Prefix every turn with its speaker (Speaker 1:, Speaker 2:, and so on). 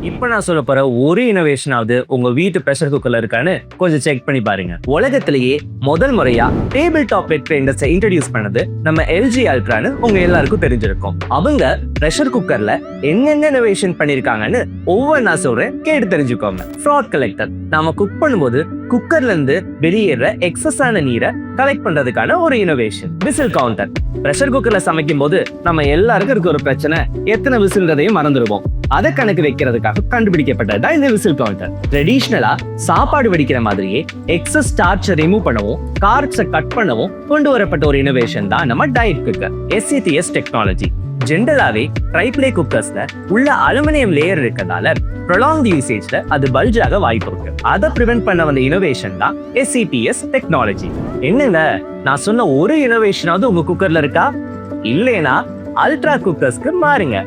Speaker 1: இப்ப நான் சொல்ல போற ஒரு இனோவேஷனாவது உங்க வீட்டு பிரஷர் குக்கர்ல இருக்கான்னு கொஞ்சம் செக் பண்ணி பாருங்க. உலகத்திலேயே முதல் முறையா table top bed industry introduce பண்ணது நம்ம எல்ஜி அல்ட்ரான்னு உங்க எல்லாருக்கும் தெரிஞ்சிருக்கும். அவங்க பிரஷர் குக்கர்ல என்னென்ன இனோவேஷன் பண்ணிருக்காங்கன்னு ஒவ்வொன்றா சொல்றேன், கேட்டு தெரிஞ்சுக்கோங்க. ஃப்ராத் கலெக்டர், நாம குக் பண்ணும்போது குக்கர்ல இருந்து வெளியேற எக்ஸஸான நீரை கலெக்ட் பண்றதுக்கான ஒரு இனோவேஷன். விசில் கவுண்டர், பிரஷர் குக்கர்ல சமைக்கும் போது நம்ம எல்லாருக்கும் இருக்க ஒரு பிரச்சனை, எத்தனை விசில்ன்றதையும் மறந்துடுவோம். அதை கணக்கு வைக்கிறதுக்காக கண்டுபிடிக்கப்பட்டதுதான் இந்த விசில் கவுண்டர். ட்ரெடிஷ்னலா சாப்பாடு வடிக்கிற மாதிரியே எக்ஸஸ் ஸ்டார்ச்சை ரிமூவ் பண்ணவும் கார்ப்ஸை கட் பண்ணவும் கொண்டு வரப்பட்ட ஒரு இனோவேஷன் தான் நம்ம டயட் குக்கர். SCTS technology. ஜென்ரலாவே ட்ரைப்ளே குக்கர்ஸ்ல உள்ள அலுமினியம் லேயர் இருக்கனால ப்ரொலாங்ட் யூசேஜ்ல அது பல்ஜாக வாய்ப்பு இருக்கு. அதை பிரிவென்ட் பண்ண வந்த இனோவேஷன் தான் SCTS டெக்னாலஜி. என்னங்க, நான் சொன்ன ஒரு இனோவேஷனாவது உங்க குக்கர்ல இருக்கா? இல்லைனா அல்ட்ரா குக்கர்ஸ்க்கு மாறுங்க.